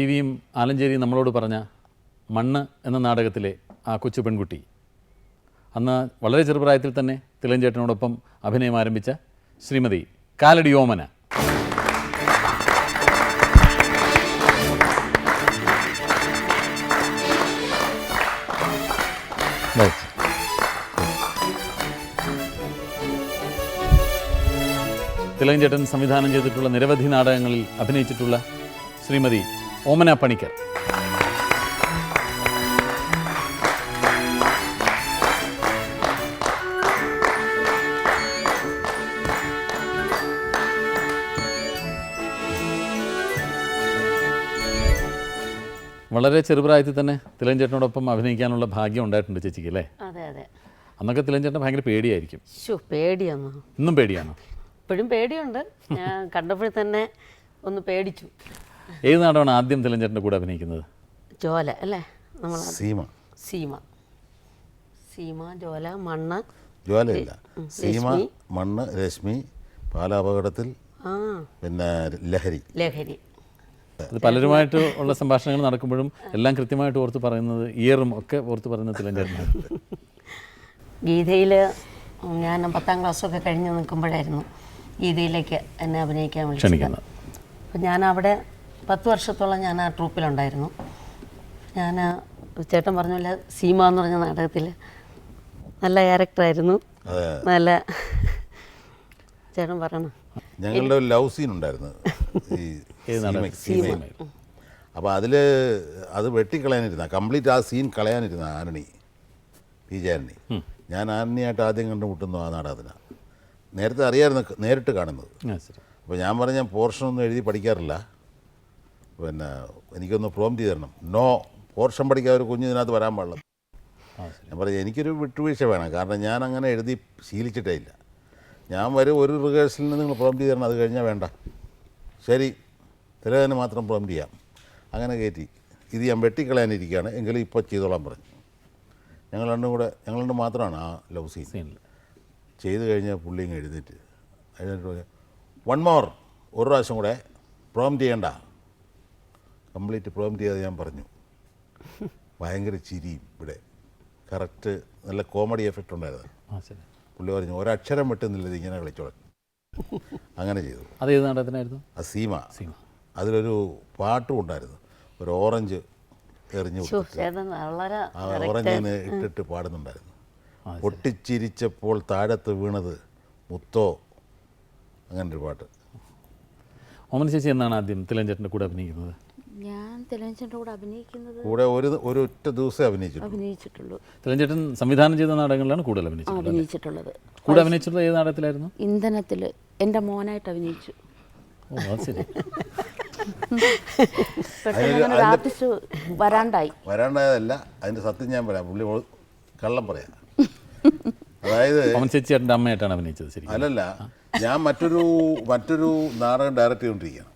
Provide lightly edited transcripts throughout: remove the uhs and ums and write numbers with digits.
ടിവിയും ആലഞ്ചേരിയും നമ്മളോട് പറഞ്ഞ മണ്ണ് എന്ന നാടകത്തിലെ ആ കൊച്ചു പെൺകുട്ടി അന്ന് വളരെ ചെറുപ്രായത്തിൽ തന്നെ തിലകൻ അഭിനയം ആരംഭിച്ച ശ്രീമതി കാലടി ഓമന. തിലകൻ ചേട്ടൻ സംവിധാനം ചെയ്തിട്ടുള്ള നിരവധി നാടകങ്ങളിൽ അഭിനയിച്ചിട്ടുള്ള ശ്രീമതി ഓമന പണിക്കർ. വളരെ ചെറുപ്രായത്തിൽ തന്നെ തിലകൻ ചേട്ടനോടൊപ്പം അഭിനയിക്കാനുള്ള ഭാഗ്യം ഉണ്ടായിട്ടുണ്ട് ചേച്ചിക്ക് അല്ലേ? അതെ അതെ. അന്നൊക്കെ തിലകൻ ചേട്ടൻ ഭയങ്കര പേടിയായിരിക്കും. പേടിയാണോ? ഇന്നും പേടിയാണോ? ഇപ്പോഴും പേടിയുണ്ട്. ഞാൻ കണ്ടപ്പോൾ തന്നെ ഒന്ന് പേടിച്ചു. ഏത് നാടകമാണ് ആദ്യം തിലകൻ ചേട്ടൻ്റെ കൂടെ അഭിനയിക്കുന്നത്? ജോല അല്ലേ? നമ്മൾ സീമ സീമ ജോല മണ്ണ് ജോലയില്ല സീമ മണ്ണ് രശ്മി പാലാപകടത്തിൽ പിന്നെ ലഹരി. അത് പലരുമായിട്ട് ഉള്ള സംഭാഷണങ്ങൾ നടക്കുമ്പോഴും എല്ലാം കൃത്യമായിട്ട് ഓർത്ത് പറയുന്നത് ഇയറും ഒക്കെ ഓർത്ത് പറയുന്നത് തിലകൻ ചേട്ടനാണ്. ഗീതയിൽ ഞാൻ 10ാം ക്ലാസ്സൊക്കെ കഴിഞ്ഞ് നിൽക്കുമ്പോഴായിരുന്നു ഗീതയിലേക്ക് എന്നെ അഭിനയിക്കാൻ വിളിച്ചത്. അപ്പം ഞാൻ അവിടെ 10 വർഷത്തോളം ഞാൻ ആ ട്രൂപ്പിലുണ്ടായിരുന്നു. ഞാൻ ചേട്ടൻ പറഞ്ഞില്ല സീമ എന്ന് പറഞ്ഞ നാടകത്തിൽ നല്ല ക്യാരക്ടറായിരുന്നു. നല്ല ചേട്ടൻ പറയണം. ഞങ്ങളുടെ ഒരു ലവ് സീൻ ഉണ്ടായിരുന്നു അപ്പോൾ അത് വെട്ടിക്കളയാനിരുന്ന കംപ്ലീറ്റ് ആ സീൻ കളയാനിരുന്ന ആനണി പി ജാനണി. ഞാൻ ആനണിയായിട്ട് ആദ്യം കണ്ടുമുട്ടുന്നു ആ നാടകത്തിന്. നേരത്തെ അറിയാമായിരുന്നു, നേരിട്ട് കാണുന്നത്. അപ്പോൾ ഞാൻ പറഞ്ഞ പോർഷനൊന്നും എഴുതി പഠിക്കാറില്ല, പിന്നെ എനിക്കൊന്ന് പ്രോംപ്റ്റ് ചെയ്ത് തരണം. നോ, പോർഷൻ പഠിക്കാൻ ഒരു കുഞ്ഞിനകത്ത് വരാൻ പാടില്ല. ഞാൻ പറഞ്ഞു എനിക്കൊരു വിട്ടുവീഴ്ച വേണം, കാരണം ഞാൻ അങ്ങനെ എഴുതി ശീലിച്ചിട്ടേ ഇല്ല. ഞാൻ വരും ഒരു റിഹേഴ്സലിന് നിങ്ങൾ പ്രോംപ്റ്റ് ചെയ്ത് തരണം, അത് കഴിഞ്ഞാൽ വേണ്ട. ശരി, തിലകന് മാത്രം പ്രോംപ്റ്റ് ചെയ്യാം. അങ്ങനെ കയറ്റി ഇത് ഞാൻ വെട്ടിക്കളയാനിരിക്കുകയാണ്, എങ്കിലും ഇപ്പോൾ ചെയ്തോളാൻ പറഞ്ഞു. ഞങ്ങൾ രണ്ടും മാത്രമാണ് ആ ലവ് സീനിൽ ചെയ്ത് കഴിഞ്ഞാൽ പുള്ളിയും എഴുന്നേറ്റ് 1 മോർ, ഒരു പ്രാവശ്യം കൂടെ പ്രോംപ്റ്റ് ചെയ്യണ്ട. കംപ്ലീറ്റ് പ്രോംപ്റ്റ് ചെയ്യാതെ ഞാൻ പറഞ്ഞു. ഭയങ്കര ചിരിയും ഇവിടെ കറക്റ്റ് നല്ല കോമഡി എഫക്റ്റ് ഉണ്ടായിരുന്നു. പുള്ളി പറഞ്ഞു ഒരക്ഷരം വെട്ടുന്നില്ല, ഇങ്ങനെ കളിച്ചോളാം. അങ്ങനെ ചെയ്തു. അതേത് നാടകത്തിനായിരുന്നു? ആ സീമ. അതിലൊരു പാട്ടും ഉണ്ടായിരുന്നു, ഒരു ഓറഞ്ച് എറിഞ്ഞു ആ ഓറഞ്ചിന് ഇട്ടിട്ട് പാടുന്നുണ്ടായിരുന്നു. പൊട്ടിച്ചിരിച്ചപ്പോൾ താഴത്ത് വീണത് മുത്തോ, അങ്ങനൊരു പാട്ട്. ഓമന ചേച്ചി എന്നാണ് ആദ്യം തിലകൻ ചേട്ടൻ്റെ കൂടെ അഭിനയിക്കുന്നത്? ഞാൻ തിലകൻ ചേട്ടൻ്റെ കൂടെ അഭിനയിക്കുന്നത് കൂടെ ഒരു ഒറ്റ ദിവസം അഭിനയിച്ചിട്ടുള്ളൂ. തിലകൻ ചേട്ടൻ സംവിധാനം ചെയ്ത നാടകങ്ങളിലാണ് കൂടുതൽ അഭിനയിച്ചിട്ടുള്ളത്. കൂടെ അഭിനയിച്ചിട്ടുള്ളത് ഏത് നാടകത്തിലായിരുന്നു? ഇന്ധനത്തിൽ എൻ്റെ മോനായിട്ട് അഭിനയിച്ചു. വരാണ്ടായതല്ല, അതിന്റെ സത്യം ഞാൻ പറയാം, പുള്ളി കള്ളം പറയാം. അതായത് ചേച്ചിയുടെ അമ്മയായിട്ടാണ് അഭിനയിച്ചത്? ശരി. അല്ലല്ല, ഞാൻ മറ്റൊരു നാടകം ഡയറക്റ്റ് ചെയ്തുകൊണ്ടിരിക്കുകയാണ്.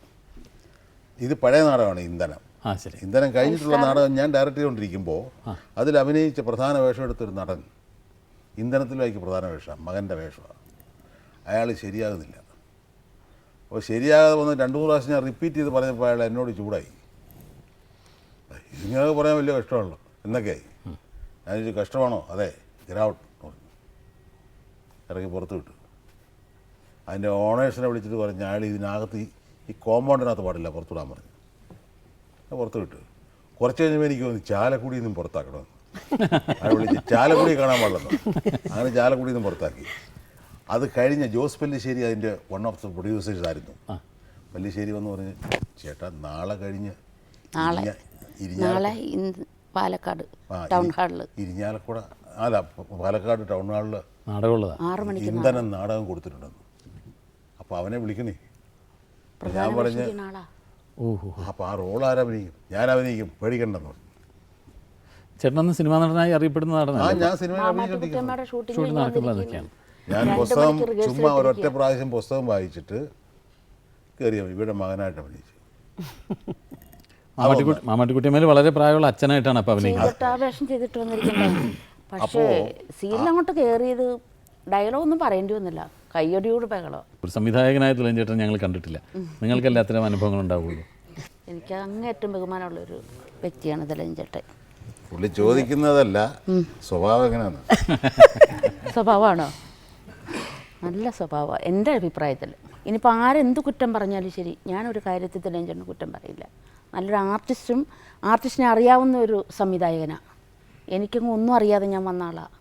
ഇത് പഴയ നാടകമാണ് ഇന്ധനം. ഇന്ധനം കഴിഞ്ഞിട്ടുള്ള നാടകം ഞാൻ ഡയറക്റ്റ് ചെയ്തുകൊണ്ടിരിക്കുമ്പോൾ അതിൽ അഭിനയിച്ച പ്രധാന വേഷം എടുത്തൊരു നടൻ ഇന്ധനത്തിലേക്ക് പ്രധാന വേഷം മകൻ്റെ വേഷമാണ്. അയാൾ ശരിയാകുന്നില്ല. അപ്പോൾ ശരിയാകാതെ വന്ന് 2-3 പ്രാവശ്യം ഞാൻ റിപ്പീറ്റ് ചെയ്ത് പറഞ്ഞപ്പോൾ അയാൾ എന്നോട് ചൂടായി. ഇതിനൊക്കെ പറയാൻ വലിയ കഷ്ടമാണല്ലോ എന്നൊക്കെ. ഞാൻ ചോദിച്ചു കഷ്ടമാണോ? അതെ, ഗ്രൗട്ട് ഇറങ്ങി പുറത്ത് വിട്ടു. അതിൻ്റെ ഓണേഴ്സിനെ വിളിച്ചിട്ട് പറഞ്ഞു അയാൾ ഇതിനകത്ത് ഈ കോമ്പൗണ്ടിനകത്ത് പാടില്ല, പുറത്തുവിടാൻ പറഞ്ഞു. പുറത്ത് വിട്ടു. കുറച്ച് കഴിഞ്ഞപ്പോൾ എനിക്ക് തോന്നി ചാലക്കുടിയിൽ നിന്നും പുറത്താക്കണമെന്ന്. അയാൾ വിളിച്ച് ചാലക്കുടി കാണാൻ പാടില്ലെന്ന്. അങ്ങനെ ചാലക്കുടിയിൽ നിന്നും പുറത്താക്കി. അത് കഴിഞ്ഞ ജോസ് പല്ലിശ്ശേരി അതിൻ്റെ വൺ ഓഫ് ദ പ്രൊഡ്യൂസേഴ്സ് ആയിരുന്നു. പല്ലിശ്ശേരി വന്ന് പറഞ്ഞ് ചേട്ടാ നാളെ കഴിഞ്ഞ് പാലക്കാട് ടൗൺ ഹാളിൽ ഇരിഞ്ഞാലക്കുട അല്ല പാലക്കാട് ടൗൺ ഹാളിൽ ഇന്ധനം നാടകം കൊടുത്തിട്ടുണ്ടെന്ന്. അപ്പോൾ അവനെ വിളിക്കണേ. ഞാൻ പറഞ്ഞ് അപ്പോൾ ആ റോൾ ആരഭിനയിക്കും? ഞാൻ അഭിനയിക്കും, പേടിക്കണ്ടെന്ന് പറഞ്ഞു. ചേട്ടനന്ന് സിനിമാ നടനായി അറിയപ്പെടുന്ന നടനാണ്. ഞാൻ സിനിമയിൽ അഭിനയിച്ചുകൊണ്ടിരിക്കുന്നു. ഞാൻ പുസ്തകം ചുമ്മാ ഒരൊറ്റ പ്രാവശ്യം പുസ്തകം വായിച്ചിട്ട് കയറിയ ഇവിടെ മകനായിട്ട് അഭിനയിച്ചു. മാമാട്ടിക്കുട്ടിയമ്മേൽ വളരെ പ്രായമുള്ള അച്ഛനായിട്ടാണ് അപ്പം അഭിനയിക്കുന്നത്. പക്ഷേ സീരിയൽ അങ്ങോട്ട് കയറിയത് ഡയലോഗൊന്നും പറയേണ്ടി വന്നില്ല, കയ്യടിയോട് ബഹളം. ഒരു സംവിധായകനായ തിലകൻ ചേട്ടൻ ഞങ്ങൾ കണ്ടിട്ടില്ല. നിങ്ങൾക്കല്ല അത്തരം അനുഭവങ്ങൾ ഉണ്ടാവുള്ളൂ. എനിക്ക് അങ്ങേറ്റം ബഹുമാനമുള്ളൊരു വ്യക്തിയാണ് തിലകൻ ചേട്ടൻ. പുള്ളി ചോദിക്കുന്നതല്ല സ്വഭാവം എങ്ങനെയാണ്. സ്വഭാവമാണോ? നല്ല സ്വഭാവമാണ് എൻ്റെ അഭിപ്രായത്തിൽ. ഇനിയിപ്പോൾ ആരെന്ത് കുറ്റം പറഞ്ഞാലും ശരി, ഞാനൊരു കാര്യത്തിൽ തിലകൻ ചേട്ടന് കുറ്റം പറയില്ല. നല്ലൊരു ആർട്ടിസ്റ്റിനെ അറിയാവുന്ന ഒരു സംവിധായകനാണ്. എനിക്കൊന്നും ഒന്നും അറിയാതെ ഞാൻ വന്ന ആളാണ്.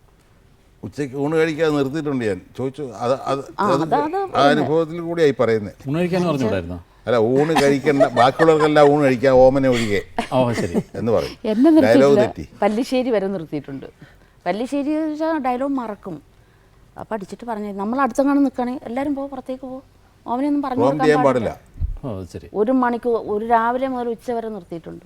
ഉച്ചയ്ക്ക് ഊണ് കഴിക്കാതെ നിർത്തിയിട്ടുണ്ട് ഞാൻ. ചോദിച്ചു ആ അനുഭവത്തിൽ കൂടിയായി പറയുന്നത്. ഊണ് കഴിക്കാന്ന് പറഞ്ഞുകൂടായിരുന്നോ? അല്ല, ഊണ് കഴിക്കണ്ട, ബാക്കിയുള്ളവർക്കെല്ലാം ഊണ് കഴിക്കാം, ഓമനെ ഒഴികെ ഓ ശരി എന്ന് പറയും. എന്നെ ഡയലോഗ് നിർത്തിയിട്ടില്ല, തെറ്റി. പല്ലിശ്ശേരി വരെ നിർത്തിയിട്ടുണ്ട്. പല്ലിശ്ശേരി വെച്ചാൽ ഡയലോഗ് മറക്കും. അപ്പോൾ അടിച്ചിട്ട് പറഞ്ഞു, നമ്മൾ അടുത്തെങ്ങാണ് നിൽക്കുകയാണെങ്കിൽ എല്ലാവരും പോകും, പുറത്തേക്ക് പോകും, ഓമനൊന്നും പറഞ്ഞു റോം ചെയ്യാൻ പാടില്ല. ഓ ശരി. ഒരു മണിക്കൂർ, ഒരു രാവിലെ മുതൽ ഉച്ച വരെ നിർത്തിയിട്ടുണ്ട്.